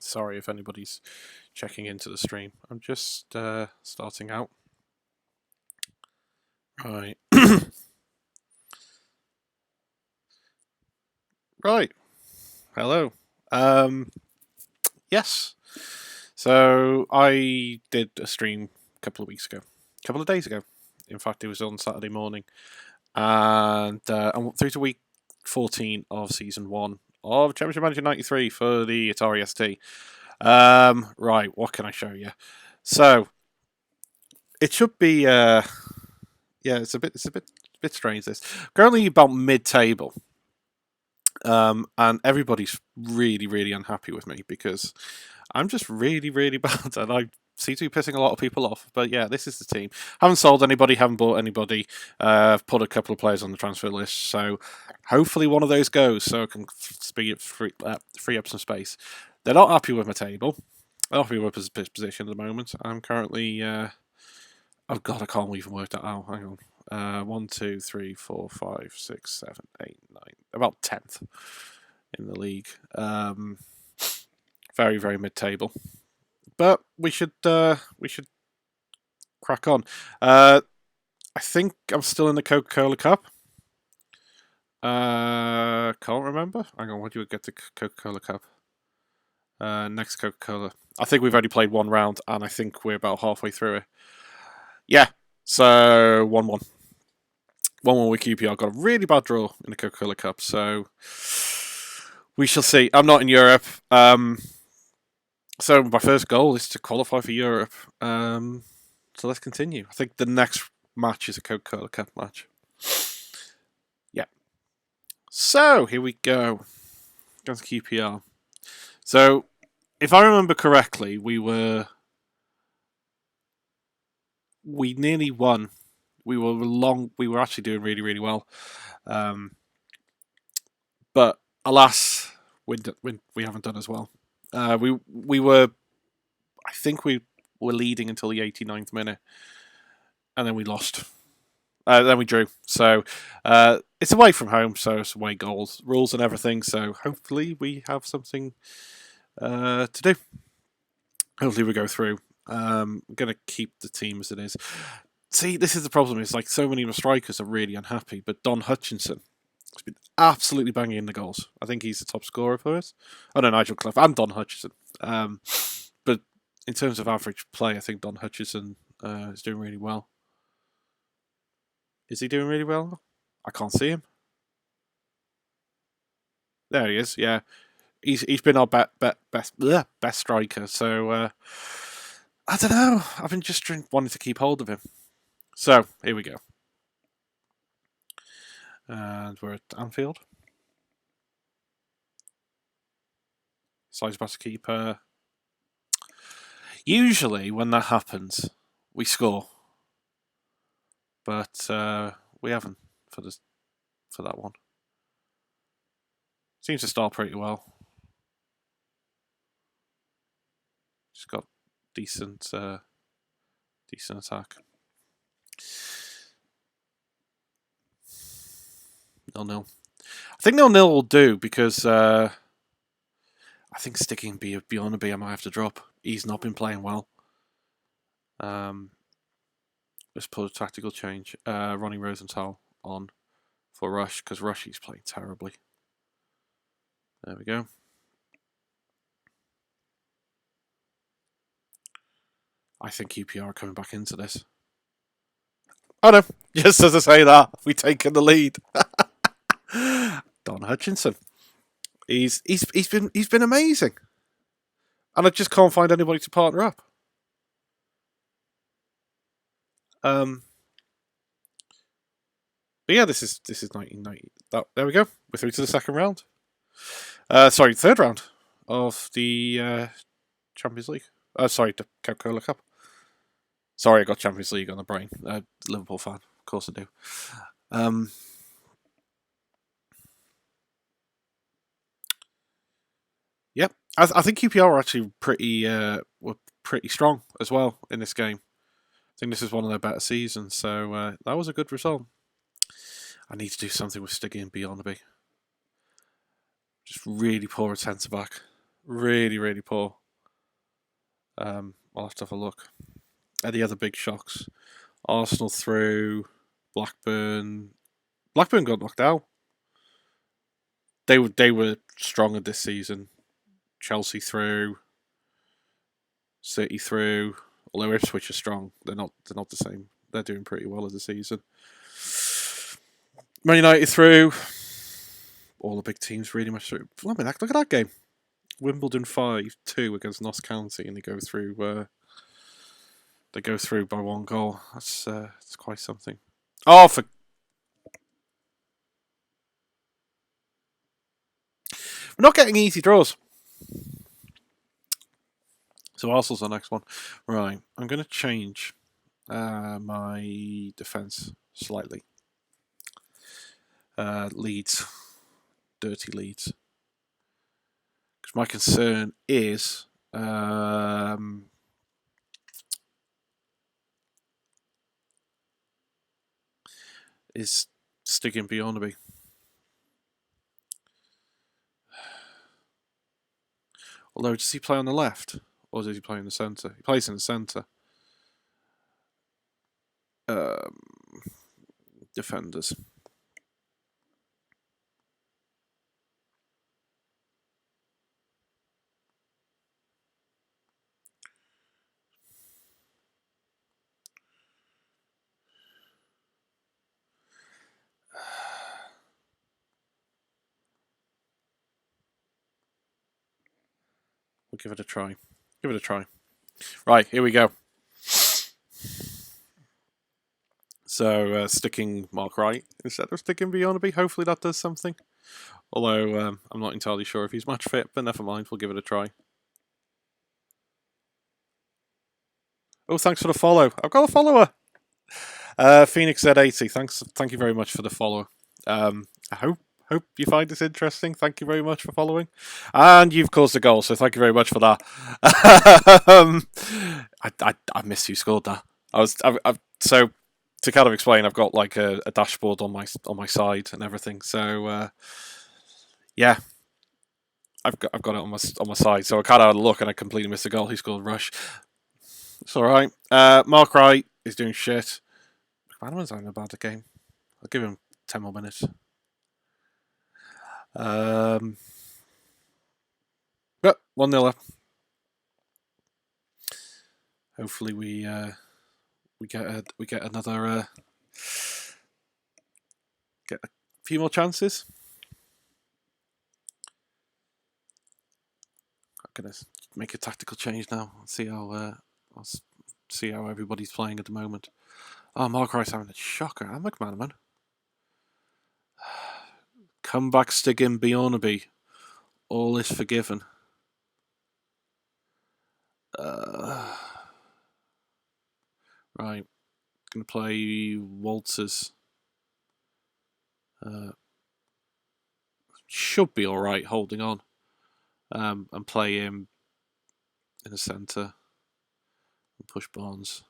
Sorry if anybody's checking into the stream. I'm just starting out. Right. Right. Hello. Yes. So I did a stream a couple of weeks ago. A couple of days ago. In fact, it was on Saturday morning. And I'm through to week 14 of Season 1 of Championship Manager 93 for the Atari ST. Right, what can I show you? So, it should be... yeah, it's a bit strange, this. Currently about mid-table. And everybody's really unhappy with me because I'm just really bad, and I seem to be pissing a lot of people off. But yeah, this is the team. Haven't sold anybody, haven't bought anybody. I've put a couple of players on the transfer list, so hopefully one of those goes, so I can free up some space. They're not happy with my table. They're not happy with my position at the moment. I'm currently... oh god, I can't even work that out. Hang on. 1, 2, 3, 4, 5, 6, 7, 8, 9. About 10th in the league. Very mid-table. But we should crack on. I think I'm still in the Coca-Cola Cup. Can't remember. Hang on, when do we get the Coca-Cola Cup? Next Coca-Cola. I think we've only played one round, and I think we're about halfway through it. Yeah, so 1-1. 1-1 with QPR. Got a really bad draw in the Coca-Cola Cup, so we shall see. I'm not in Europe. So my first goal is to qualify for Europe. So let's continue. I think the next match is a Coca-Cola Cup match. Yeah. So here we go. Against QPR. So if I remember correctly, we nearly won. We were actually doing really well. But alas, we haven't done as well. We were, I think we were leading until the 89th minute, and then we lost. Then we drew. So it's away from home, so it's away goals, rules and everything. So hopefully we have something to do. Hopefully we go through. I'm going to keep the team as it is. See, this is the problem. It's like so many of the strikers are really unhappy, but Don Hutchinson has been absolutely banging in the goals. I think he's the top scorer for us. Oh no, Nigel Clough and Don Hutchinson. But in terms of average play, I think Don Hutchinson is doing really well. Is he doing really well? I can't see him. There he is. Yeah, he's been our best striker. So I don't know. I've been just wanting to keep hold of him. So here we go. And we're at Anfield. Slides past the keeper. Usually when that happens, we score. But we haven't for that one. Seems to start pretty well. Just got decent attack. 0-0. I think 0-0 will do because I think sticking beyond a B I might have to drop. He's not been playing well. Let's put a tactical change. Ronnie Rosenthal on for Rush because Rushy's playing terribly. There we go. I think QPR are coming back into this. Oh no! Just as I say that, we've taken the lead. Don Hutchinson. He's been amazing, and I just can't find anybody to partner up. But yeah, this is 1990. There we go. We're through to the second round. Third round of the Champions League. Sorry, the Coca-Cola Cup. Sorry, I got Champions League on the brain. Liverpool fan, of course I do. Yep, I think QPR are actually were pretty strong as well in this game. I think this is one of their better seasons, so that was a good result. I need to do something with Stiggy and Beyonnaby. Just really poor at centre back. Really, really poor. I'll have to have a look. Any other big shocks? Arsenal through. Blackburn. Blackburn got knocked out. They were stronger this season. Chelsea through. City through. Although Ipswich are strong, they're not the same. They're doing pretty well as a season. Man United through. All the big teams really much through. Look at that game. Wimbledon 5-2 against Notts County, and they go through. They go through by one goal. That's quite something. Oh, we're not getting easy draws. So Arsenal's the next one. Right, I'm going to change my defence slightly. Leeds. Dirty Leeds. Because my concern is sticking Bjornaby. Although, does he play on the left? Or does he play in the centre? He plays in the centre. Defenders. We'll give it a try. Give it a try. Right, here we go. So, sticking Mark Wright instead of sticking Bjornaby. Hopefully that does something. Although, I'm not entirely sure if he's match fit, but never mind, we'll give it a try. Oh, thanks for the follow. I've got a follower. Phoenix Z80, thank you very much for the follow. I hope you find this interesting. Thank you very much for following, and you've caused a goal, so thank you very much for that. I missed who scored that. So to kind of explain, I've got like a dashboard on my side and everything. So yeah, I've got it on my side. So I kind of look and I completely missed the goal. He scored Rush. It's all right. Mark Wright is doing shit. McManaman's having a bad game. I'll give him 10 more minutes. But 1-0 up. Hopefully we get another get a few more chances. I'm gonna make a tactical change now. See how everybody's playing at the moment. Oh, Mark Rice having a shocker. And McManaman. Comeback Stiggin Bjornaby. All is forgiven. Right. Gonna play Walters. Should be alright holding on. And play him in the centre. And push Barnes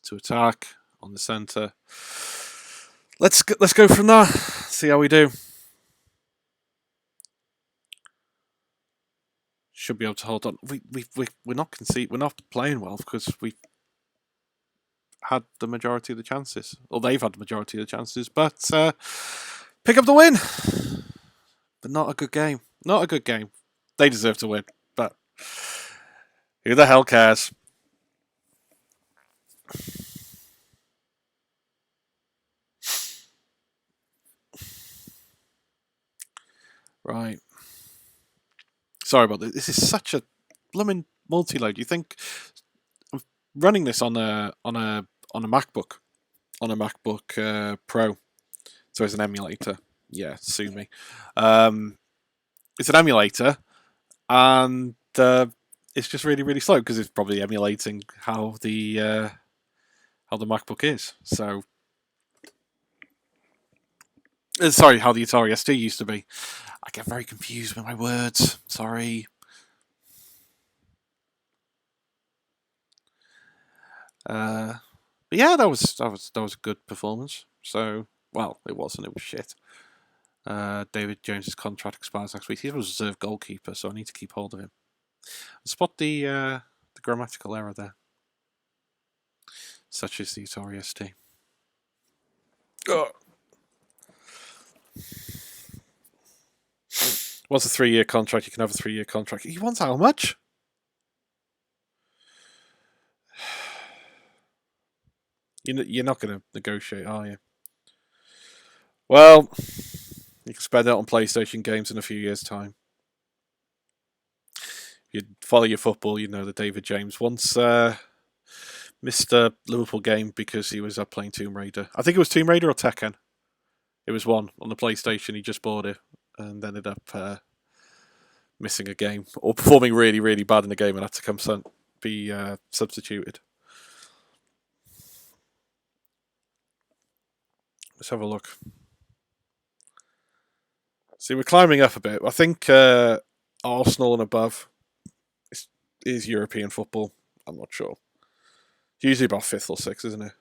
to attack on the centre. Let's go from there. See how we do. Should be able to hold on. We're not conceding. We're not playing well because we had the majority of the chances, or they've had the majority of the chances. But pick up the win. But not a good game. Not a good game. They deserve to win, but who the hell cares? Right. Sorry about this. This is such a blooming multi-load. You think I'm running this on a MacBook, Pro, so it's an emulator. Yeah, sue me. It's an emulator, and it's just really, really slow because it's probably emulating how the MacBook is. So, sorry, how the Atari ST used to be. I get very confused with my words. Sorry. But yeah, that was a good performance. So, well, it wasn't. It was shit. David James's contract expires next week. He's a reserve goalkeeper, so I need to keep hold of him. Spot the grammatical error there. Such is the Atari ST. Oh. Wants a 3-year contract. You can have a 3-year contract. He wants how much? You're not going to negotiate, are you? Well, you can spend it on PlayStation games in a few years' time. If you follow your football, you know that David James once missed a Liverpool game because he was playing Tomb Raider. I think it was Tomb Raider or Tekken. It was one on the PlayStation. He just bought it and ended up missing a game or performing really, really bad in the game and had to be substituted. Let's have a look. See, we're climbing up a bit. I think Arsenal and above is European football. I'm not sure. It's usually about 5th or 6th, isn't it?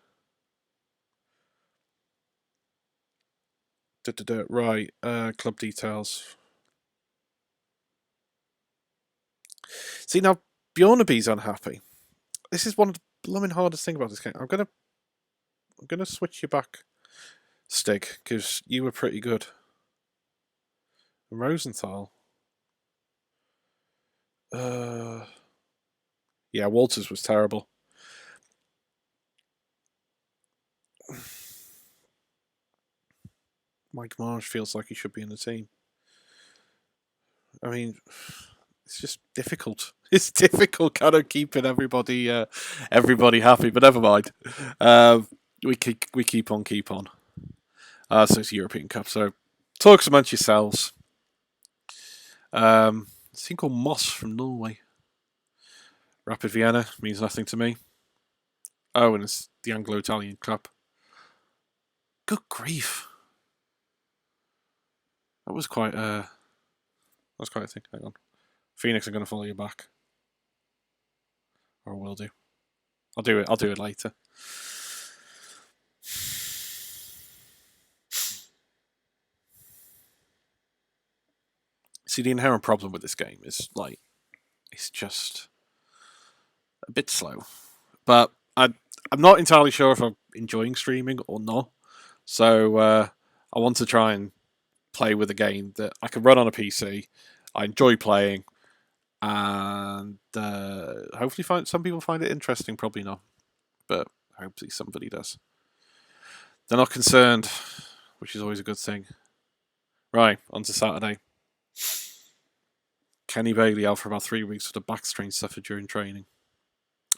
Right, club details. See, now Bjornaby's unhappy. This is one of the blooming hardest thing about this game. I'm gonna switch you back, Stig, because you were pretty good. And Rosenthal. Yeah, Walters was terrible. Mike Marsh feels like he should be in the team. I mean, it's just difficult. It's difficult kind of keeping everybody happy, but never mind. We keep on. So it's European Cup. So talks amongst yourselves. It's a thing called Moss from Norway. Rapid Vienna means nothing to me. Oh, and it's the Anglo-Italian Cup. Good grief. That was quite a thing. Hang on. Phoenix, I'm going to follow you back. Or I will do. I'll do it later. See, the inherent problem with this game is, like, it's just a bit slow. But I'm not entirely sure if I'm enjoying streaming or not. So I want to try and play with a game that I can run on a PC. I enjoy playing, and hopefully some people find it interesting. Probably not, but hopefully somebody does. They're not concerned, which is always a good thing. Right, on to Saturday. Kenny Bailey out for about 3 weeks with a back strain suffered during training.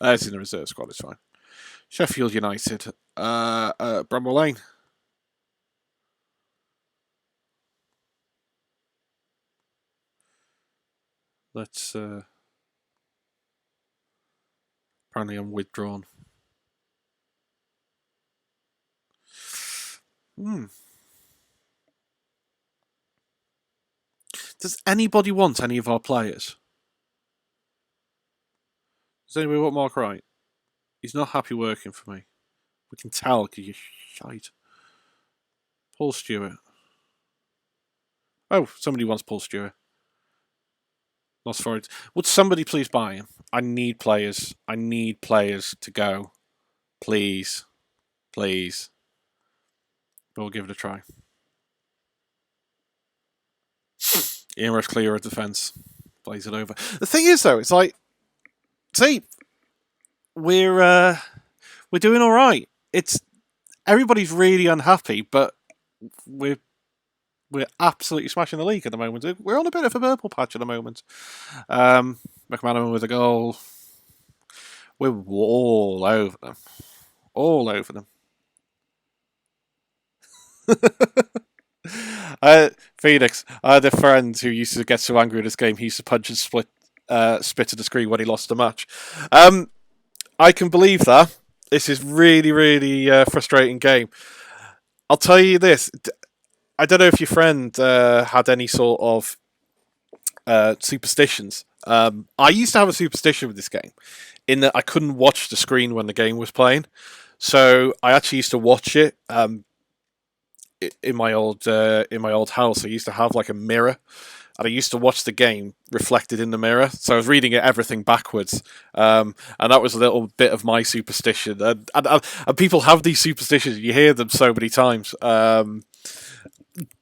It's in the reserve squad, it's fine. Sheffield United, Bramwell Lane. Let's apparently I'm withdrawn. Does anybody want any of our players? Does anybody want Mark Wright? He's not happy working for me. We can tell because you're shite. Paul Stewart. Oh, somebody wants Paul Stewart. Lost for it. Would somebody please buy him? I need players. I need players to go. Please. Please. But we'll give it a try. Ian Rush clear of defence. Plays it over. The thing is, though, it's like, see, we're doing all right. It's everybody's really unhappy, but we're absolutely smashing the league at the moment. We're on a bit of a purple patch at the moment. McManaman with a goal. We're all over them. All over them. Phoenix, I had a friend who used to get so angry at this game, he used to punch and spit at the screen when he lost a match. I can believe that. This is really, really frustrating game. I'll tell you this. I don't know if your friend had any sort of superstitions. I used to have a superstition with this game in that I couldn't watch the screen when the game was playing. So I actually used to watch it in my old house, I used to have like a mirror, and I used to watch the game reflected in the mirror. So I was reading everything backwards, and that was a little bit of my superstition. And people have these superstitions; you hear them so many times.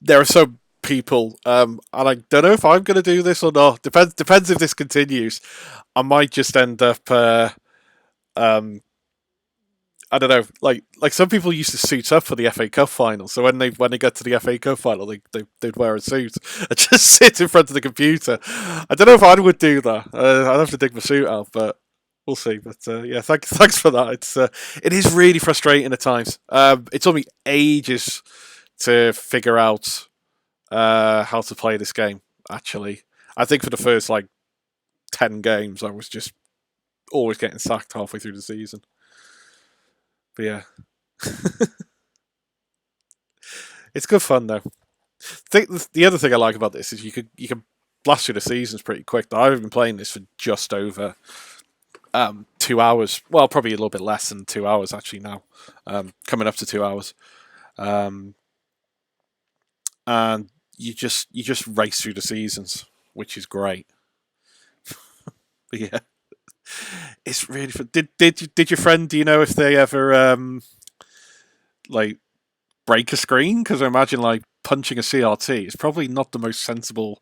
There are some people, and I don't know if I'm going to do this or not. Depends if this continues. I might just end up. Um, I don't know, like some people used to suit up for the FA Cup final. So when they got to the FA Cup final, they'd wear a suit and just sit in front of the computer. I don't know if I would do that. I'd have to dig my suit out, but we'll see. But yeah, thanks for that. It is really frustrating at times. It took me ages to figure out how to play this game. Actually, I think for the first like 10 games, I was just always getting sacked halfway through the season. But yeah, it's good fun though. The other thing I like about this is you can blast through the seasons pretty quick. I've been playing this for just over 2 hours. Well, probably a little bit less than 2 hours actually now, coming up to 2 hours. Um, and you just race through the seasons, which is great. But yeah, it's really fun. Did your friend? Do you know if they ever like break a screen? Because I imagine like punching a CRT is probably not the most sensible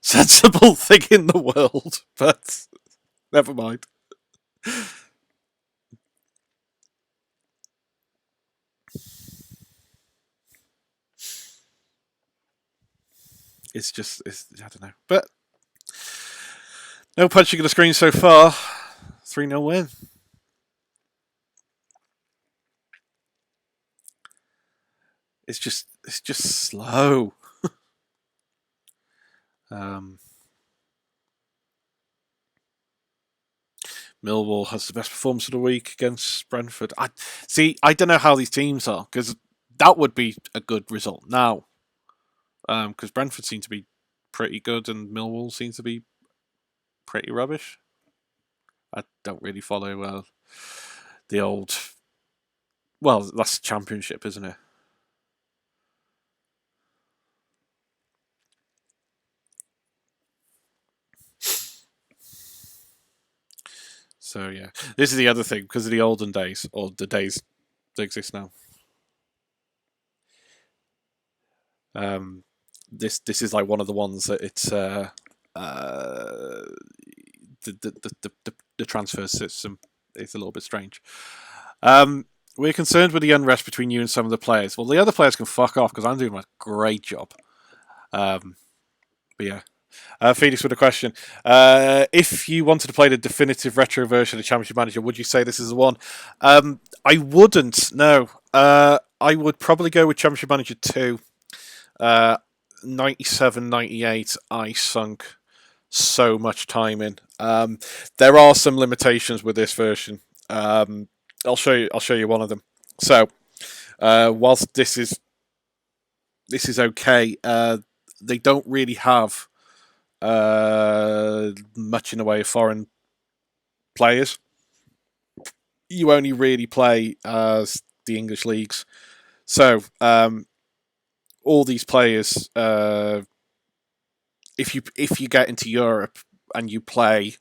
thing in the world. But never mind. I don't know. But no punching of the screen so far. 3-0 win. It's just slow. Um, Millwall has the best performance of the week against Brentford. I don't know how these teams are, because that would be a good result now. Because Brentford seem to be pretty good and Millwall seems to be pretty rubbish. I don't really follow the old. Well, that's Championship, isn't it? So yeah, this is the other thing because of the olden days or the days that exist now. Um, this is like one of the ones that it's uh, the transfer system is a little bit strange. We're concerned with the unrest between you and some of the players. Well, the other players can fuck off because I'm doing a great job. Um, but yeah. Felix with a question. If you wanted to play the definitive retro version of Championship Manager, would you say this is the one? I wouldn't, no. I would probably go with Championship Manager 2. 97, 98, I sunk so much time in. There are some limitations with this version. I'll show you one of them. So, whilst this is okay, they don't really have much in the way of foreign players. You only really play as the English leagues. So all these players, if you get into Europe and you play,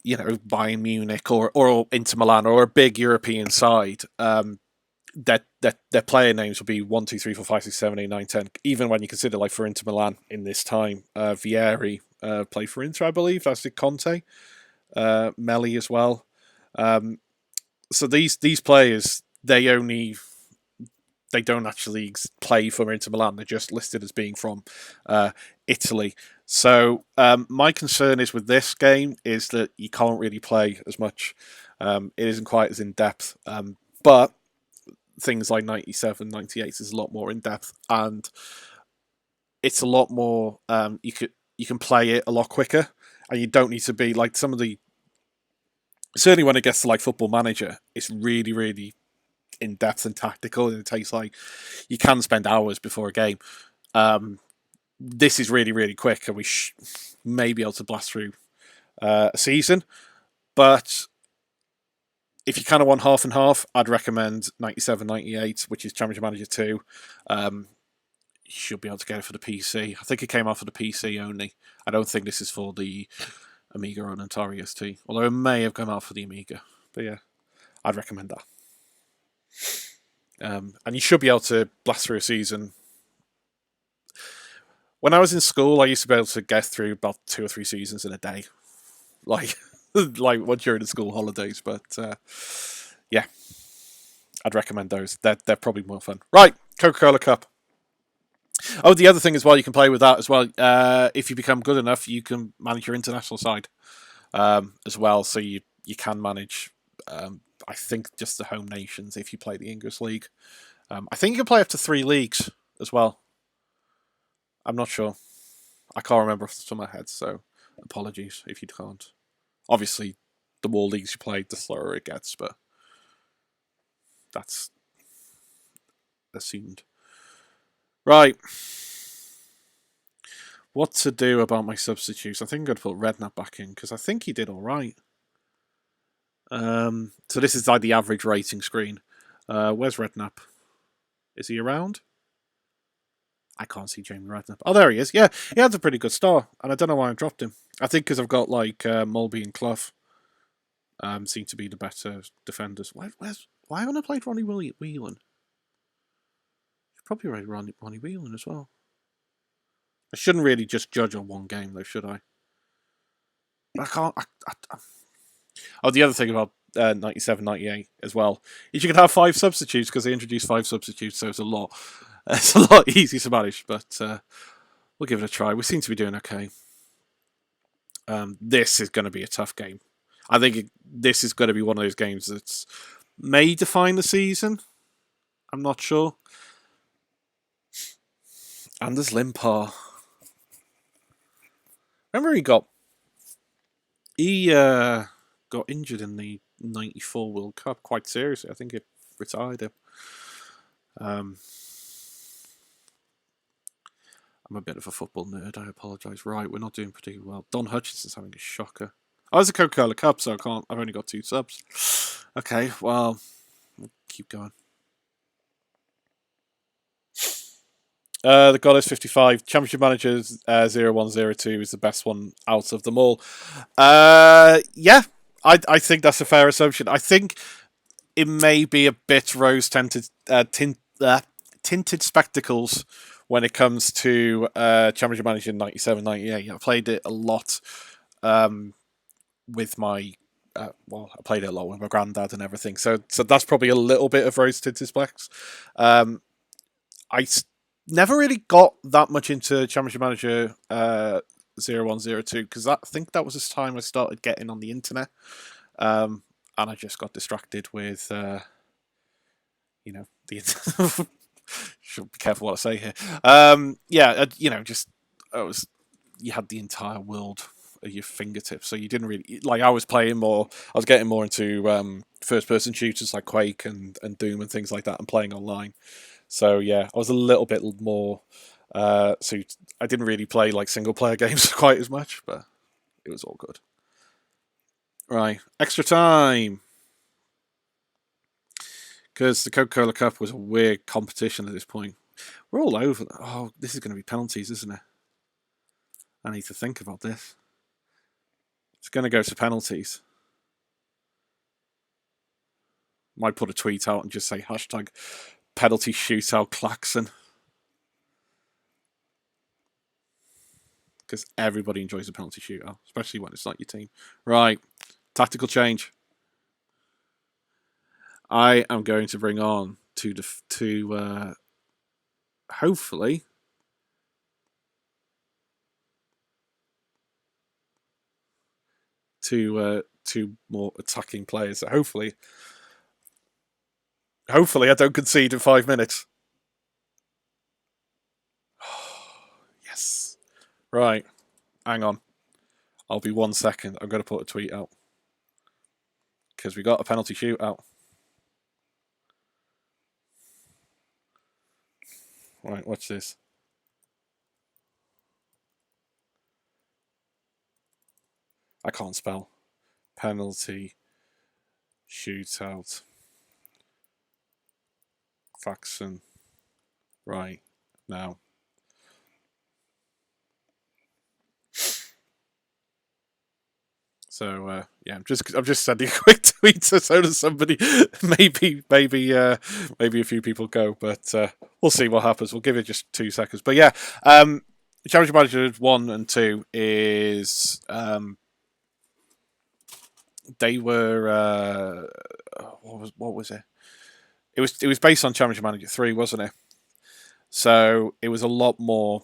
you know, Bayern Munich or Inter Milan or a big European side, their player names will be 1, 2, 3, 4, 5, 6, 7, 8, 9, 10. Even when you consider, like for Inter Milan in this time, Vieri played for Inter, I believe. That's did Conte, Melli as well. So these players, they don't actually play for Inter Milan. They're just listed as being from Italy. So my concern is with this game is that you can't really play as much. It isn't quite as in depth, but things like 97, 98 is a lot more in depth, and it's a lot more. You can play it a lot quicker, and you don't need to be like some of the. Certainly, when it gets to like Football Manager, it's really, really in depth and tactical, and it takes like you can spend hours before a game. This is really, really quick, and we may be able to blast through a season, but if you kind of want half and half, I'd recommend 97, 98, which is Championship Manager 2. You should be able to get it for the PC. I think it came out for the PC only. I don't think this is for the Amiga or an Atari ST, although it may have come out for the Amiga. But yeah, I'd recommend that. And you should be able to blast through a season. When I was in school, I used to be able to get through about 2 or 3 seasons in a day, like during the school holidays. But yeah, I'd recommend those. They're probably more fun. Right, Coca-Cola Cup. Oh, the other thing as well, you can play with that as well. If you become good enough, you can manage your international side as well. So you can manage, I think, just the home nations if you play the English League. I think you can play up to 3 leagues as well. I'm not sure. I can't remember off the top of my head, so apologies if you can't. Obviously, the more leagues you play, the slower it gets, but that's assumed. Right. What to do about my substitutes? I think I'm going to put Redknapp back in, because I think he did alright. So this is like the average rating screen. Where's Redknapp? Is he around? I can't see Jamie Redknapp. Oh, there he is. Yeah, he had a pretty good start, and I don't know why I dropped him. I think because I've got like Mulby and Clough seem to be the better defenders. Why haven't I played Ronnie Whelan? Probably read Ronnie Whelan as well. I shouldn't really just judge on one game, though, should I? I can't. Oh, the other thing about 97, 98 as well is you can have 5 substitutes because they introduced 5 substitutes, so it's a lot. It's a lot easier to manage, but we'll give it a try. We seem to be doing okay. This is going to be a tough game. I think this is going to be one of those games that may define the season. I'm not sure. Anders Limpar. Remember he got injured in the 94 World Cup quite seriously. I think it retired him. I'm a bit of a football nerd. I apologise. Right, we're not doing particularly well. Don Hutchinson's having a shocker. Oh, it's a Coca-Cola Cup, so I've only got 2 subs. Okay, well, we'll keep going. The Goddess 55 Championship Managers 0102 is the best one out of them all. Yeah, I think that's a fair assumption. I think it may be a bit rose-tinted tinted spectacles when it comes to Championship Manager 97, 98. I played it a lot with my I played it a lot with my granddad and everything. So that's probably a little bit of rose-tinted specs. I never really got that much into Championship Manager 0102 because I think that was this time I started getting on the internet, and I just got distracted with, the should be careful what I say here. You had the entire world at your fingertips, so you didn't really like. I was getting more into first-person shooters like Quake and Doom and things like that, and playing online. So yeah, I was a little bit more. So I didn't really play like single player games quite as much, but it was all good. Right, extra time. Because the Coca-Cola Cup was a weird competition at this point. We're all over. Oh, this is going to be penalties, isn't it? I need to think about this. It's going to go to penalties. Might put a tweet out and just say hashtag penalty shootout Klaxon. Because everybody enjoys a penalty shootout, especially when it's not your team. Right, tactical change. I am going to bring on hopefully two more attacking players. So hopefully I don't concede in 5 minutes. Yes. Right. Hang on. I'll be 1 second. I'm going to put a tweet out because we got a penalty shootout. Right, watch this. I can't spell. Penalty Shootout. Klaxon. Right now. So yeah, I'm just sending a quick tweet so that somebody maybe a few people go, but we'll see what happens. We'll give it just 2 seconds. But yeah, Challenge Manager 1 and 2 is they were what was it? It was based on Challenge Manager 3, wasn't it? So it was a lot more.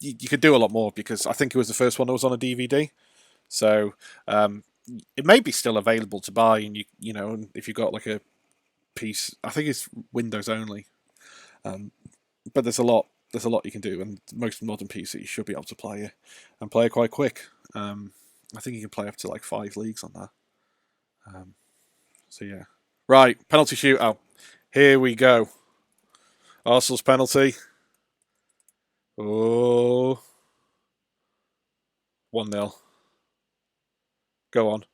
You could do a lot more because I think it was the first one that was on a DVD. So it may be still available to buy, and you know if you've got like a piece, I think it's Windows only. But there's a lot you can do, and most modern PCs should be able to play it and play it quite quick. I think you can play up to like 5 leagues on that. So yeah, right, penalty shootout. Here we go. Arsenal's penalty. Oh, 1-0. Go on.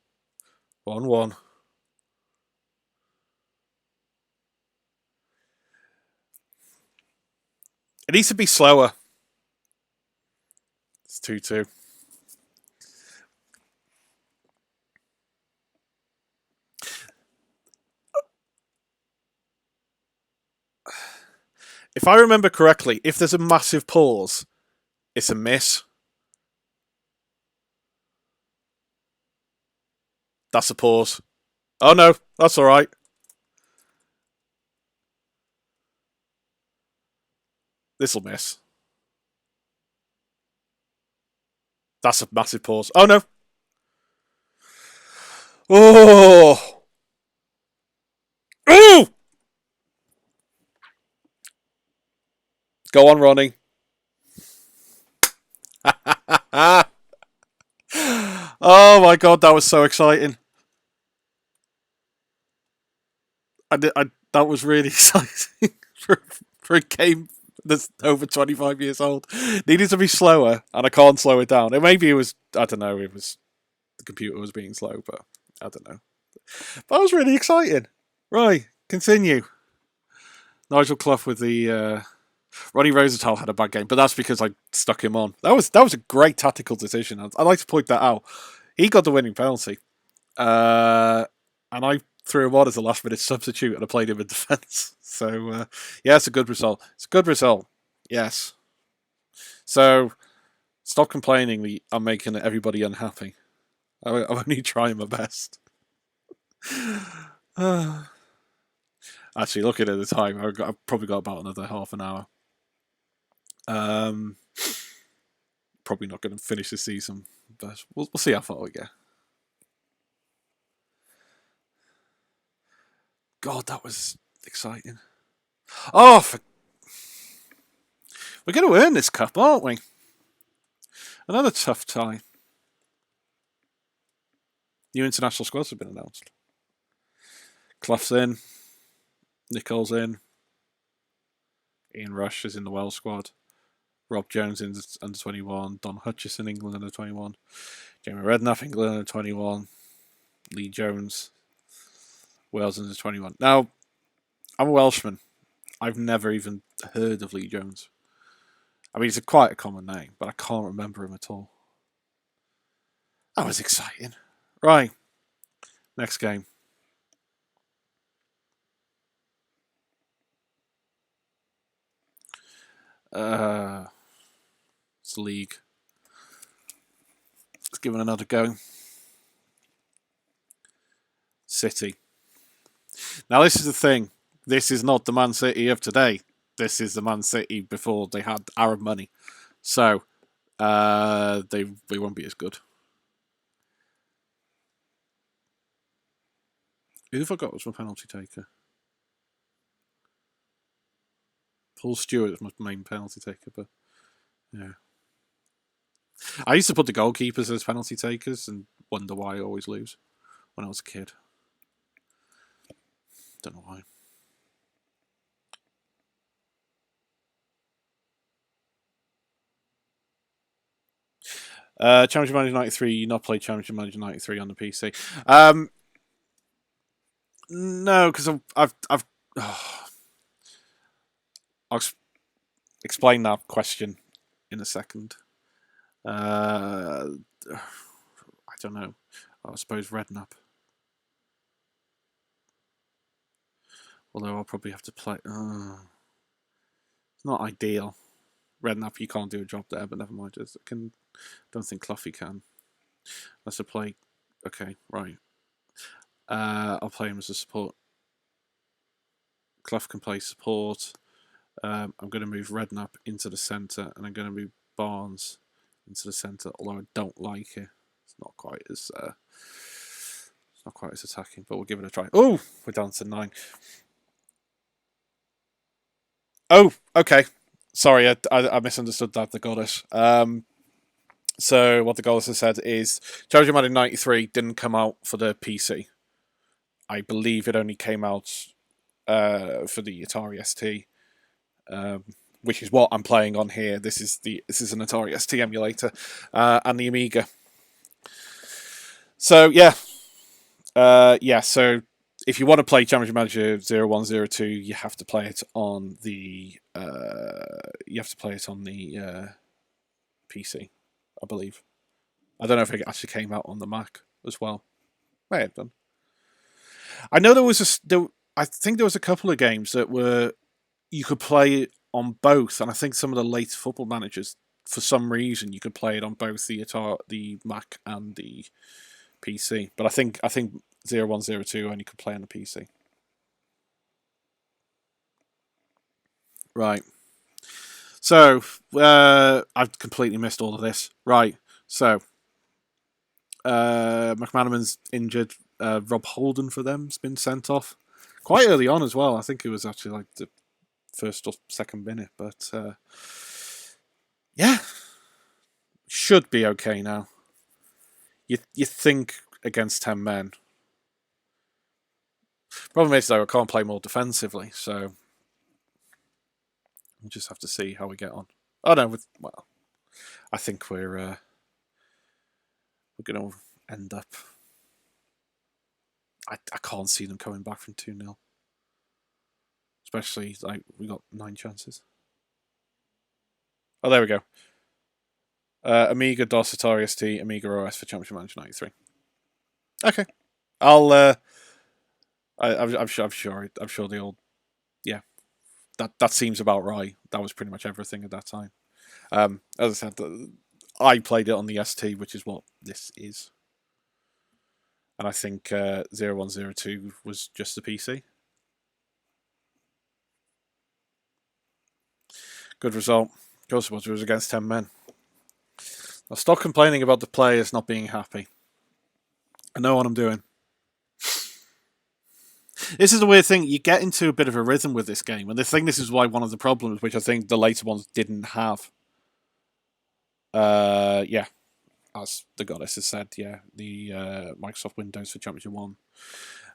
1-1. It needs to be slower. It's 2-2. If I remember correctly, if there's a massive pause, it's a miss. That's a pause. Oh no, that's all right. This'll miss. That's a massive pause. Oh no. Oh. Ooh. Go on, Ronnie. Oh my god, that was so exciting. That was really exciting for a game that's over 25 years old. Needed to be slower, and I can't slow it down. Maybe it was, I don't know, it was the computer was being slow, but I don't know. That was really exciting. Right, continue. Nigel Clough with the Ronnie Rosenthal had a bad game, but that's because I stuck him on. That was a great tactical decision. I'd like to point that out. He got the winning penalty, and I threw him on as a last minute substitute, and I played him in defence. So yeah, it's a good result. It's a good result. Yes. So stop complaining that I'm making everybody unhappy. I'm only trying my best. Actually, looking at the time, I've probably got about another half an hour. Probably not going to finish the season, but we'll see how far we get. God, that was exciting. Oh, we're going to earn this cup, aren't we? Another tough tie. New international squads have been announced. Clough's in. Nichols in. Ian Rush is in the Welsh squad. Rob Jones in under 21. Don Hutchison, England under 21. Jamie Redknapp, England under 21. Lee Jones, Wales under 21. Now, I'm a Welshman. I've never even heard of Lee Jones. I mean, it's quite a common name, but I can't remember him at all. That was exciting. Right. Next game. It's league. Let's give it another go. City. Now, this is the thing. This is not the Man City of today. This is the Man City before they had Arab money. So, they won't be as good. Who have I got as my penalty taker? Paul Stewart is my main penalty taker, but yeah. I used to put the goalkeepers as penalty takers and wonder why I always lose when I was a kid. Don't know why. Championship Manager 93. You not played Championship Manager 93 on the PC? No, because I'll explain that question in a second. I don't know. I suppose Redknapp. Although I'll probably have to play. It's not ideal. Redknapp, you can't do a job there, but never mind. Don't think Cluffy can. Let's play. Okay, right. I'll play him as a support. Clough can play support. I'm going to move Redknapp into the centre, and I'm going to move Barnes into the centre. Although I don't like it, it's not quite as attacking, but we'll give it a try. Oh, we're down to 9. Oh, okay. Sorry, I misunderstood that. The goddess. So what the goddess has said is Challenger Manager 93 didn't come out for the PC. I believe it only came out for the Atari ST, which is what I'm playing on here. This is an Atari ST emulator and the Amiga. So yeah, So if you want to play Championship Manager 0102, you have to play it on the PC, I believe. I don't know if it actually came out on the Mac as well. May have done. I know I think there was a couple of games that were you could play on both, and I think some of the late Football Managers, for some reason, you could play it on both the Mac and the PC. But I think 0102 only could play on the PC. Right. So I've completely missed all of this. Right. So McManaman's injured. Rob Holden for them's been sent off quite early on as well. I think it was actually like the first or second minute, but yeah, should be okay now. You think against 10 men. Problem is though, I can't play more defensively, so we'll just have to see how we get on. Oh no, I think we're going to end up. I can't see them coming back from 2-0. Especially, like, we got 9 chances. Oh, there we go. Amiga, DOS, Atari ST, Amiga OS for Championship Manager 93. Okay. I'll, I'm sure the old, yeah, that seems about right. That was pretty much everything at that time. As I said, I played it on the ST, which is what this is. And I think 0102 was just the PC. Good result. Ghostbusters was against 10 men. Now stop complaining about the players not being happy. I know what I'm doing. This is the weird thing. You get into a bit of a rhythm with this game. And I think this is why one of the problems, which I think the later ones didn't have. Yeah. As the goddess has said, yeah. The Microsoft Windows for Championship 1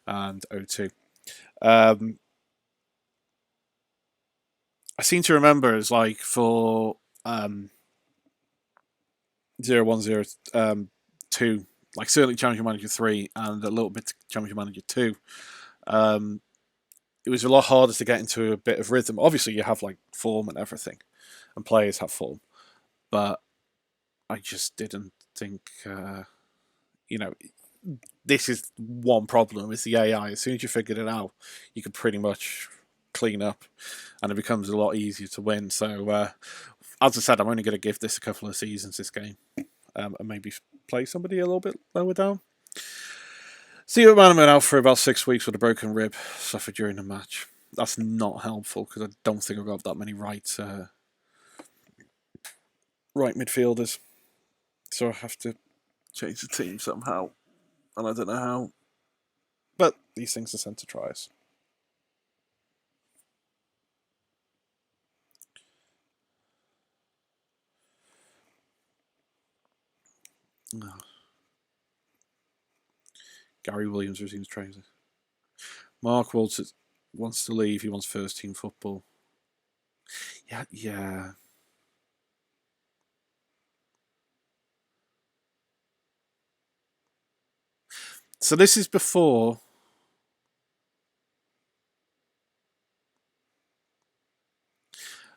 and 02. I seem to remember it's like for 0102, like certainly Championship Manager 3 and a little bit Championship Manager 2, it was a lot harder to get into a bit of rhythm. Obviously, you have like form and everything, and players have form, but I just didn't think, this is one problem with the AI. As soon as you figured it out, you could pretty much clean up, and it becomes a lot easier to win. So, as I said, I'm only going to give this a couple of seasons, this game, and maybe play somebody a little bit lower down. Steve McManaman out for about 6 weeks with a broken rib suffered during the match. That's not helpful because I don't think I've got that many right midfielders. So I have to change the team somehow, and I don't know how. But these things are sent to try us. No. Gary Williams resumes training. Mark Walters wants to leave. He wants first team football. Yeah. So this is before.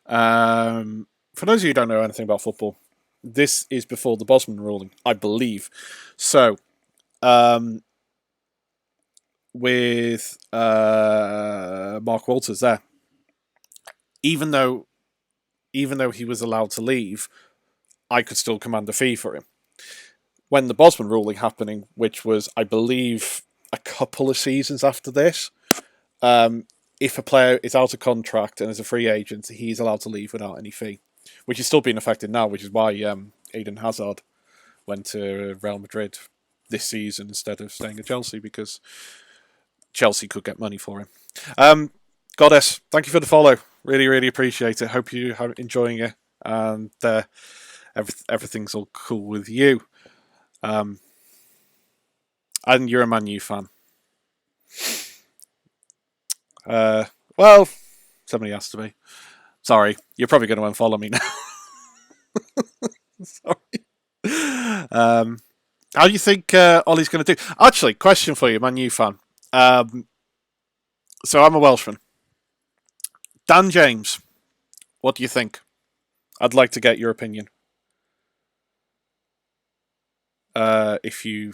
For those of you who don't know anything about football, this is before the Bosman ruling, I believe. So, with Mark Walters there, even though he was allowed to leave, I could still command a fee for him. When the Bosman ruling happening, which was, I believe, a couple of seasons after this, if a player is out of contract and is a free agent, he's allowed to leave without any fee, which is still being affected now, which is why Eden Hazard went to Real Madrid this season instead of staying at Chelsea, because Chelsea could get money for him. Goddess, thank you for the follow. Really, really appreciate it. Hope you are enjoying it, and everything's all cool with you. And you're a Man U fan. Well, somebody has to be. Sorry, you're probably going to unfollow me now. Sorry. How do you think Ollie's going to do? Actually, question for you, Man U fan. So I'm a Welshman. Dan James, what do you think? I'd like to get your opinion. If you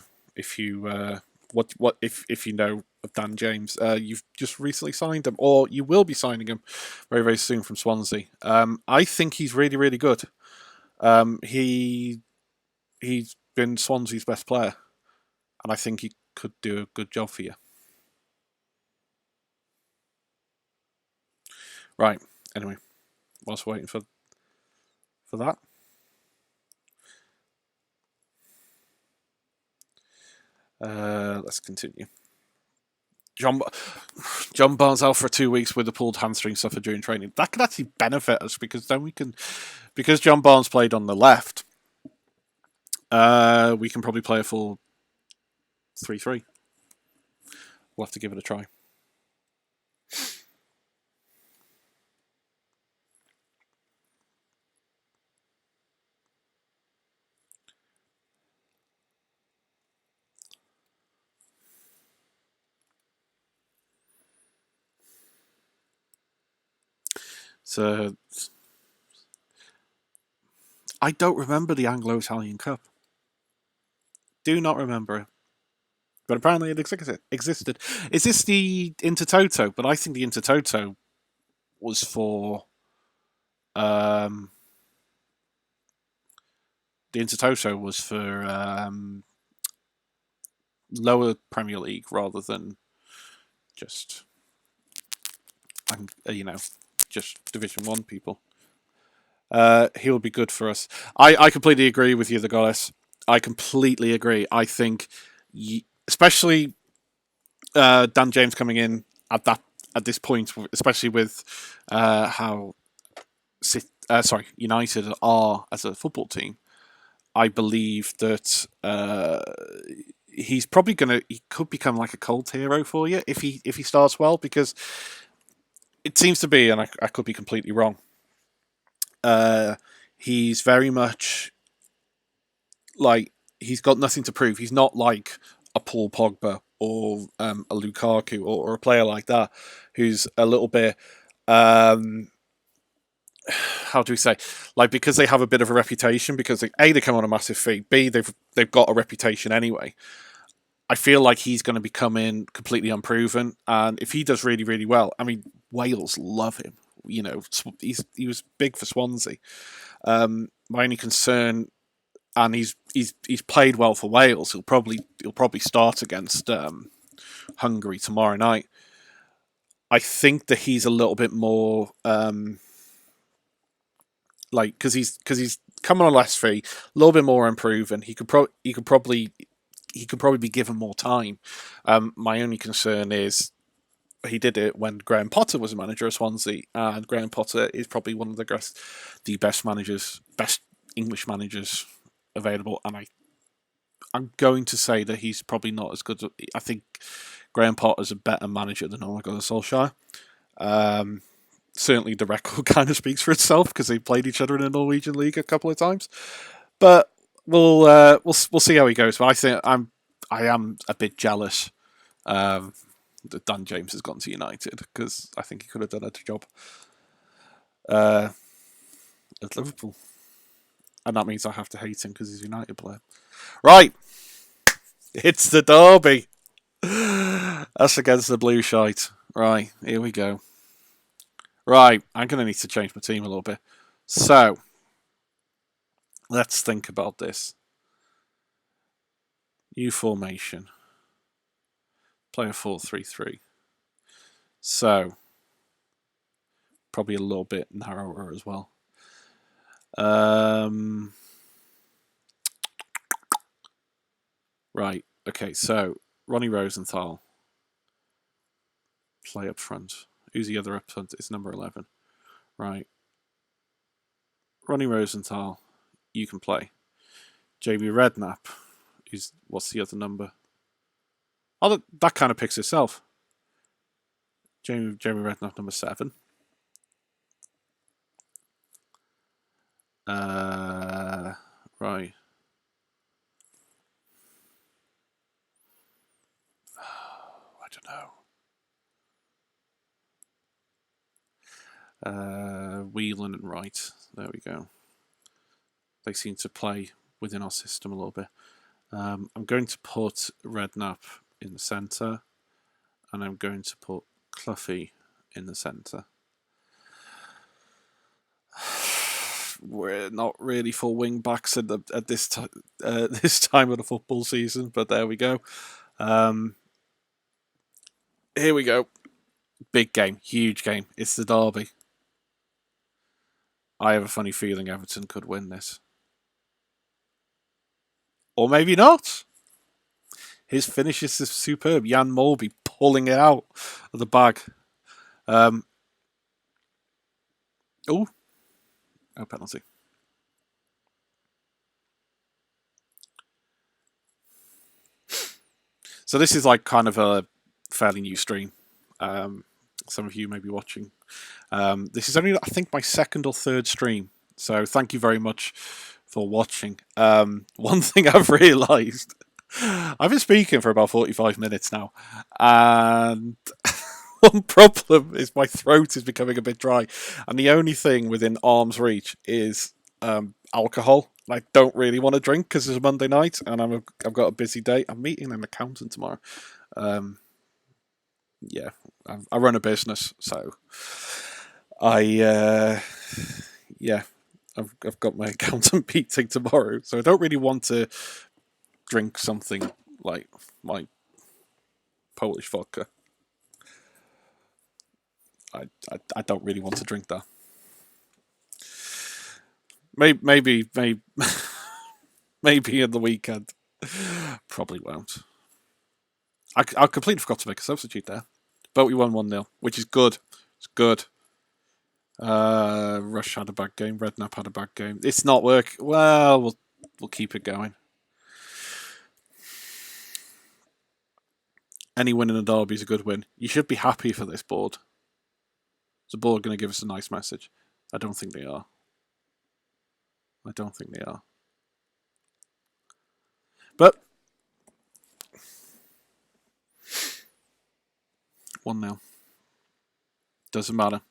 know of Dan James, you've just recently signed him, or you will be signing him very, very soon from Swansea. I think he's really, really good. He's been Swansea's best player, and I think he could do a good job for you. Right. Anyway, whilst waiting for that. Let's continue. John Barnes out for 2 weeks with a pulled hamstring suffered during training. That could actually benefit us, because then because John Barnes played on the left, we can probably play a full 3-3. We'll have to give it a try. So, I don't remember the Anglo-Italian Cup. Do not remember it. But apparently it existed. Is this the Intertoto? But I think the Intertoto was for... the Intertoto was for lower Premier League rather than just... just Division 1 people. He'll be good for us. I completely agree with you, the Goddess. I completely agree. I think, especially Dan James coming in at this point, especially with how United are as a football team, I believe that he could become like a cult hero for you if he starts well, because it seems to be, and I could be completely wrong, he's very much like, he's got nothing to prove. He's not like a Paul Pogba or a Lukaku or a player like that, who's a little bit, how do we say, like, because they have a bit of a reputation, because they come on a massive fee, B, they've got a reputation anyway. I feel like he's going to be coming completely unproven, and if he does really, really well, I mean, Wales love him. You know, he was big for Swansea. My only concern, and he's played well for Wales. He'll probably start against Hungary tomorrow night. I think that he's a little bit more because he's coming on less fee, a little bit more unproven. He could probably be given more time. My only concern is, he did it when Graham Potter was a manager of Swansea, and Graham Potter is probably one of the best English managers available, and I'm going to say that he's probably not as good. I think Graham Potter's a better manager than Ole Gunnar Solskjaer. Certainly the record kind of speaks for itself, because they played each other in the Norwegian League a couple of times. But we'll see how he goes. But I think I am a bit jealous that Dan James has gone to United, because I think he could have done a job at Liverpool. And that means I have to hate him because he's a United player. Right, it's the derby. That's against the blue shite. Right, here we go. Right, I'm going to need to change my team a little bit. So, let's think about this. New formation. Play a 4-3-3. So, probably a little bit narrower as well. Right, okay, so Ronnie Rosenthal. Play up front. Who's the other up front? It's number 11. Right. Ronnie Rosenthal, you can play. Jamie Redknapp, what's the other number? Oh, that kind of picks itself. Jamie Redknapp, number 7. Right. I don't know. Whelan and Wright. There we go. They seem to play within our system a little bit. I'm going to put Redknapp in the centre, and I'm going to put Cloughie in the centre. We're not really full wing backs at this time of the football season, but there we go. Here we go. Big game, huge game. It's the derby. I have a funny feeling Everton could win this. Or maybe not. His finish is superb. Jan Molby pulling it out of the bag. Oh, no penalty. So this is like kind of a fairly new stream. Some of you may be watching. This is only, I think, my second or third stream. So thank you very much for watching. One thing I've realised, I've been speaking for about 45 minutes now, and one problem is my throat is becoming a bit dry, and the only thing within arm's reach is alcohol. I don't really want to drink because it's a Monday night and I've got a busy day. I'm meeting an accountant tomorrow. Yeah, I run a business, so I've got my accountant meeting tomorrow, so I don't really want to drink something like my Polish vodka. I don't really want to drink that. Maybe maybe in the weekend. Probably won't. I completely forgot to make a substitute there, but we won 1-0, which is good. It's good. Rush had a bad game. Redknapp had a bad game. It's not working. Well, we'll keep it going. Any win in a derby is a good win. You should be happy for this board. Is the board going to give us a nice message? I don't think they are. But 1-0. Doesn't matter.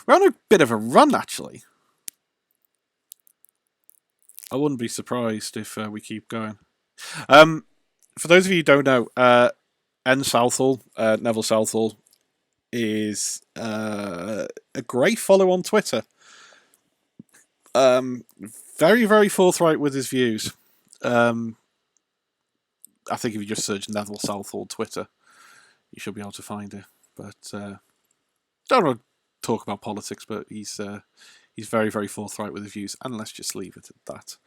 We're on a bit of a run, actually. I wouldn't be surprised if we keep going. For those of you who don't know, Southall, Neville Southall, is a great follow on Twitter. Very, very forthright with his views. I think if you just search Neville Southall Twitter, you should be able to find it. But don't want to talk about politics, but he's very, very forthright with his views, and let's just leave it at that.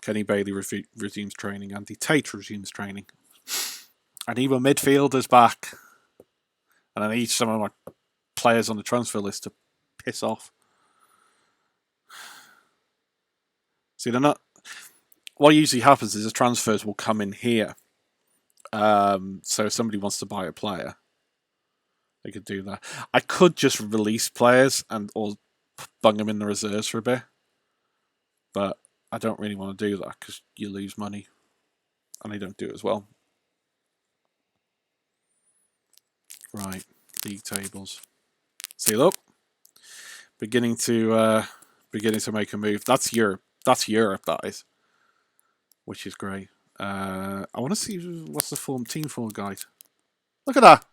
Kenny Bailey resumes training. Andy Tate resumes training. I need my midfielders back, and I need some of my players on the transfer list to piss off. See, they're not. What usually happens is the transfers will come in here. So if somebody wants to buy a player, they could do that. I could just release players or bung them in the reserves for a bit, but I don't really want to do that because you lose money, and I don't do it as well. Right, league tables. See, look, beginning to make a move. That's Europe. That is, which is great. I want to see what's the team form guide. Look at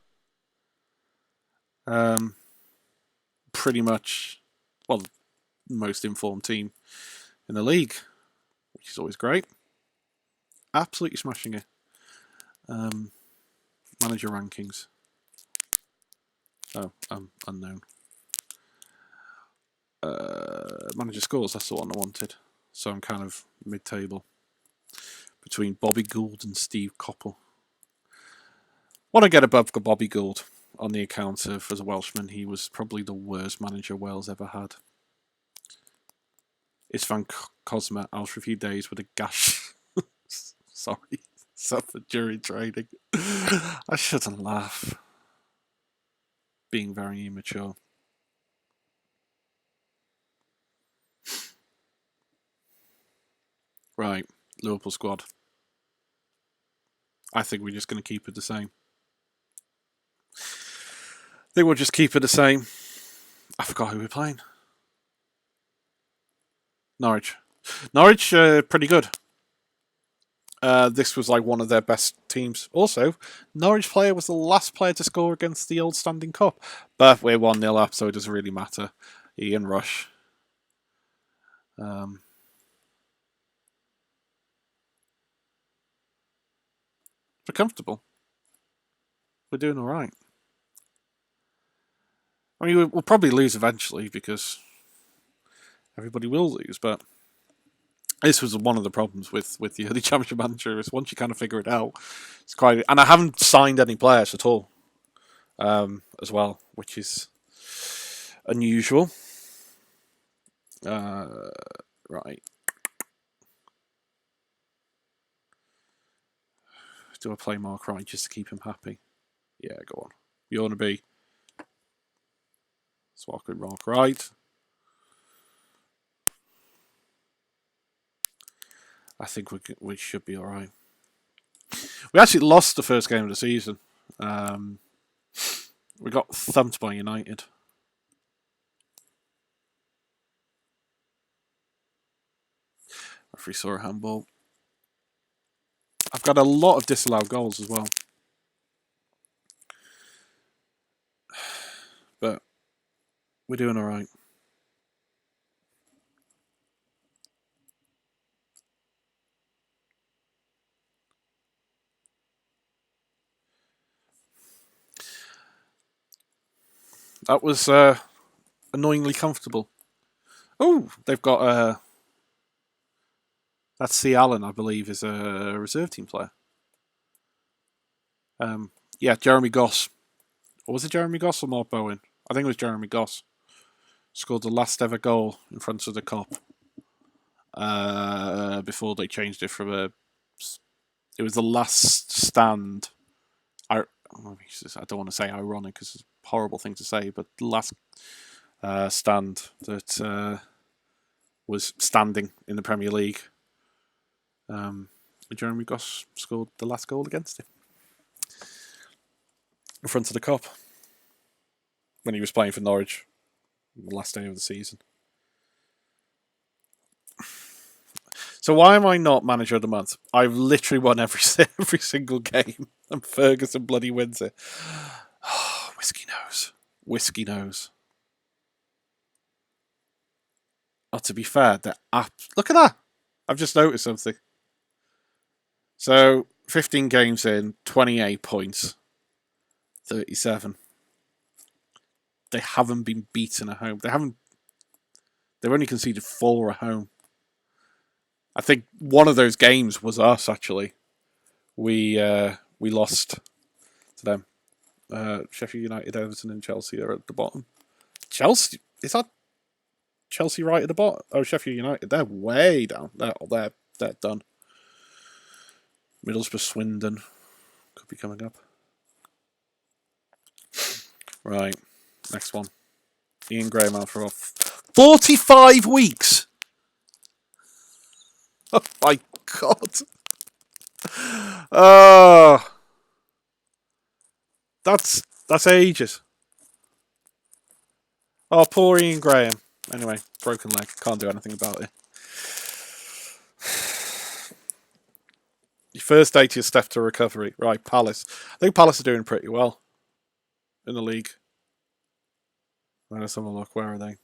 that. Pretty much, well, most informed team in the league, which is always great. Absolutely smashing it. Manager rankings. Oh, unknown. Manager scores, that's the one I wanted. So I'm kind of mid-table between Bobby Gould and Steve Coppell. Want to get above Bobby Gould on the account of, as a Welshman, he was probably the worst manager Wales ever had. Istvan Cosma out for a few days with a gash. Sorry, suffered during training. I shouldn't laugh. Being very immature. Right, Liverpool squad. I think we're just going to keep it the same. I think we'll just keep it the same. I forgot who we're playing. Norwich. Norwich, pretty good. This was like one of their best teams. Also, Norwich player was the last player to score against the old Standing Cup. But we're 1-0 up, so it doesn't really matter. Ian Rush. We're comfortable. We're doing all right. I mean, we'll probably lose eventually because everybody will lose, but this was one of the problems with the early Championship Manager is once you kind of figure it out, it's quite. And I haven't signed any players at all, as well, which is unusual. Right. Do I play Mark Wright just to keep him happy? Yeah, go on. You want to be Swalk with Mark Wright. I think we should be all right. We actually lost the first game of the season. We got thumped by United. Referee saw a handball. I've got a lot of disallowed goals as well. But we're doing all right. That was annoyingly comfortable. Oh, they've got that's C. Allen, I believe, is a reserve team player. Yeah, Jeremy Goss. Or was it Jeremy Goss or Mark Bowen? I think it was Jeremy Goss. Scored the last ever goal in front of the Kop. Before they changed it from a... It was the last stand. I don't want to say ironic because it's a horrible thing to say, but the last stand that was standing in the Premier League. Jeremy Goss scored the last goal against him in front of the Kop when he was playing for Norwich the last day of the season. So why am I not manager of the month? I've literally won every single game, and Ferguson bloody wins it. Oh, whiskey nose. Whiskey nose. Oh, to be fair, look at that. I've just noticed something. So, 15 games in, 28 points, 37. They haven't been beaten at home. They've only conceded 4 at home. I think one of those games was us, actually. We lost to them. Sheffield United, Everton, and Chelsea are at the bottom. Chelsea? Is that Chelsea right at the bottom? Oh, Sheffield United, they're way down. They're done. Middlesbrough, Swindon could be coming up. Right, next one. Ian Graham out for off 45 weeks. Oh my god. Oh, that's ages. Oh, poor Ian Graham. Anyway, broken leg. Can't do anything about it. Your first 80th step to recovery. Right, Palace. I think Palace are doing pretty well in the league. Let's have a look. Where are they?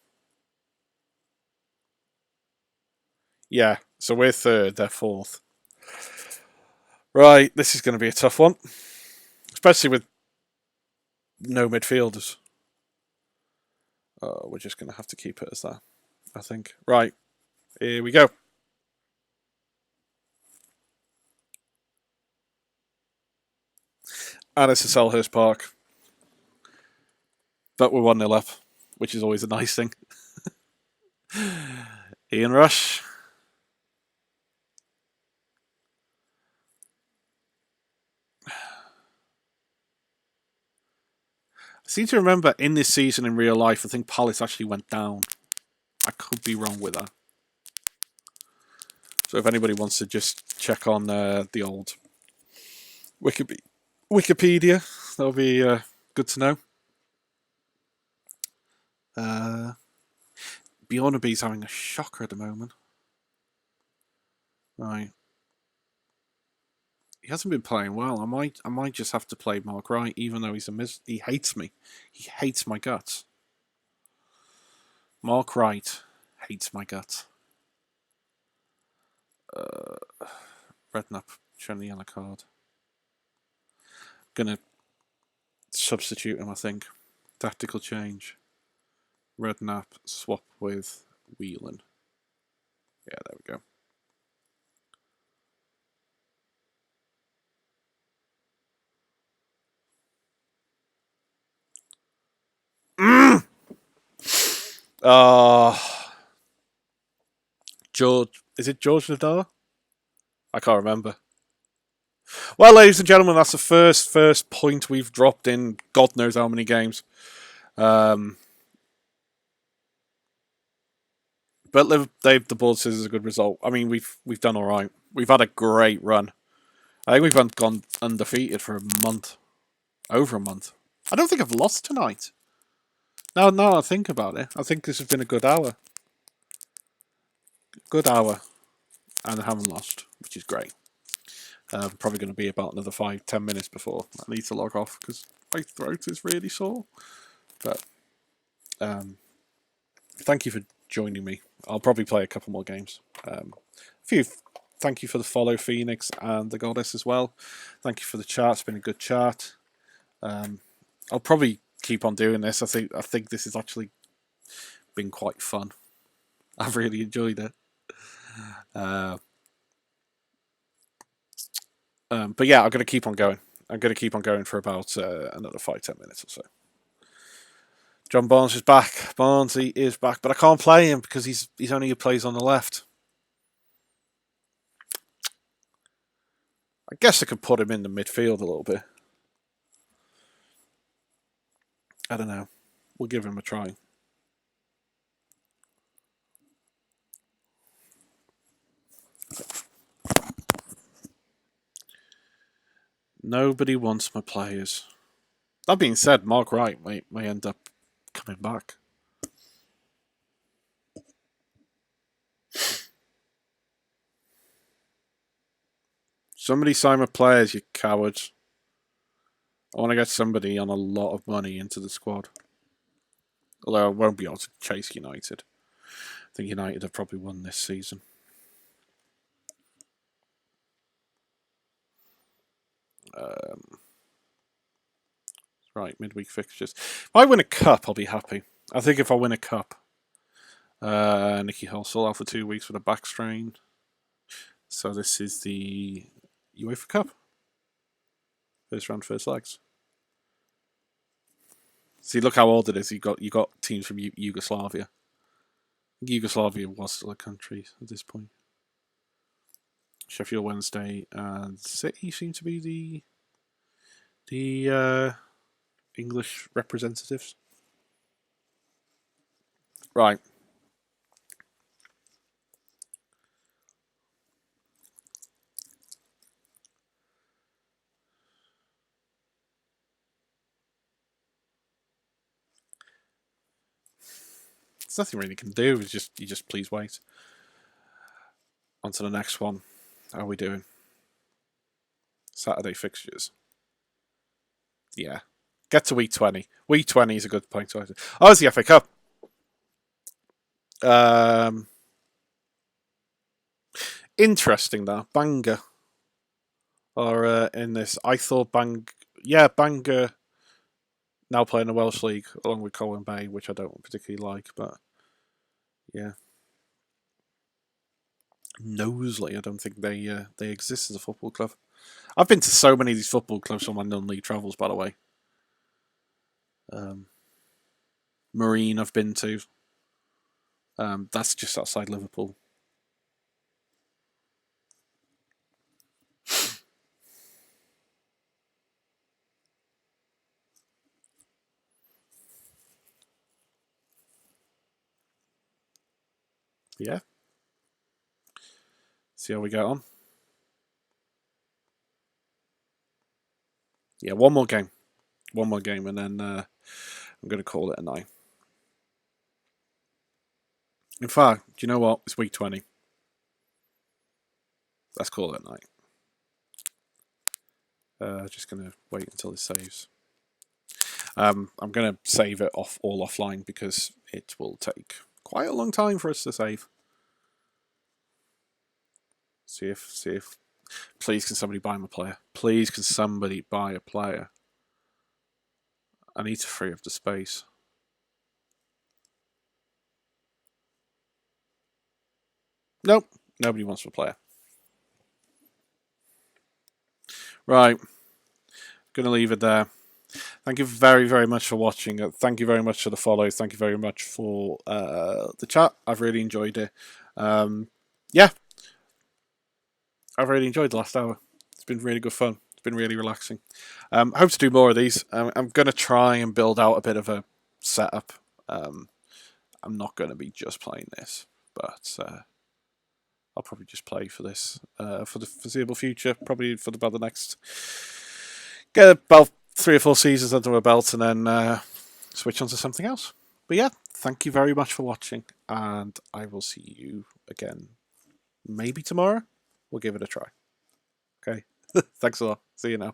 Yeah, so we're third. They're fourth. Right, this is going to be a tough one. Especially with no midfielders. We're just going to have to keep it as that, I think. Right, here we go. And it's a Selhurst Park. But we're 1-0 up, which is always a nice thing. Ian Rush. I seem to remember in this season in real life, I think Palace actually went down. I could be wrong with that. So if anybody wants to just check on the old Wikipedia, that'll be good to know. Bjornaby's having a shocker at the moment. Right. He hasn't been playing well. I might just have to play Mark Wright, even though he hates me. He hates my guts. Mark Wright hates my guts. Redknapp showing the yellow card. Gonna substitute him, I think. Tactical change. Redknapp swap with Whelan. Yeah, there we go. George, is it George Nadar? I can't remember. Well, ladies and gentlemen, that's the first point we've dropped in God knows how many games. But the board says it's a good result. I mean, we've done all right. We've had a great run. I think we've gone undefeated for a month, over a month. I don't think I've lost tonight. Now I think about it, I think this has been a good hour. Good hour, and I haven't lost, which is great. Probably going to be about another 5-10 minutes before I need to log off because my throat is really sore. But thank you for joining me. I'll probably play a couple more games. Thank you for the follow, Phoenix and the Goddess as well. Thank you for the chat. It's been a good chat. I'll probably keep on doing this. I think this has actually been quite fun. I've really enjoyed it. But yeah, I'm going to keep on going. I'm going to keep on going for about another 5-10 minutes or so. John Barnes is back. Barnesy is back, but I can't play him because he's only plays on the left. I guess I could put him in the midfield a little bit. I don't know. We'll give him a try. Nobody wants my players. That being said, Mark Wright may end up coming back. Somebody sign my players, you cowards. I want to get somebody on a lot of money into the squad. Although I won't be able to chase United. I think United have probably won this season. Right, midweek fixtures. If I win a cup, I'll be happy. I think if I win a cup, Nicky Hulsell out for 2 weeks with a back strain. So this is the UEFA Cup. First round, first legs. See, look how old it is. You got teams from Yugoslavia. Yugoslavia was still a country at this point. Sheffield Wednesday and City seem to be the English representatives. Right. there's nothing really you can do. It's just you just please wait. On to the next one. How are we doing? Saturday fixtures. Yeah. Get to week 20. Week 20 is a good point. Oh, it's the FA Cup. Interesting that Bangor are in this. I thought Bangor now playing the Welsh League along with Colwyn Bay, which I don't particularly like, but yeah. Knowsley, I don't think they exist as a football club. I've been to so many of these football clubs on my non-league travels, by the way. Marine I've been to. That's just outside Liverpool. Yeah. See how we get on. Yeah, one more game. One more game, and then I'm going to call it a night. In fact, do you know what? It's week 20. Let's call it a night. Just going to wait until it saves. I'm going to save it all offline because it will take quite a long time for us to save. See if. Please, can somebody buy my player? Please, can somebody buy a player? I need to free up the space. Nope, nobody wants a player. Right, going to leave it there. Thank you very, very much for watching. Thank you very much for the follows. Thank you very much for the chat. I've really enjoyed it. Yeah, I've really enjoyed the last hour. It's been really good fun. It's been really relaxing. Hope to do more of these. I'm going to try and build out a bit of a setup. I'm not going to be just playing this, but I'll probably just play for this for the foreseeable future. Probably for about the next... Get about 3 or 4 seasons under my belt and then switch on to something else. But yeah, thank you very much for watching, and I will see you again maybe tomorrow. We'll give it a try. Okay? Thanks a lot. See you now.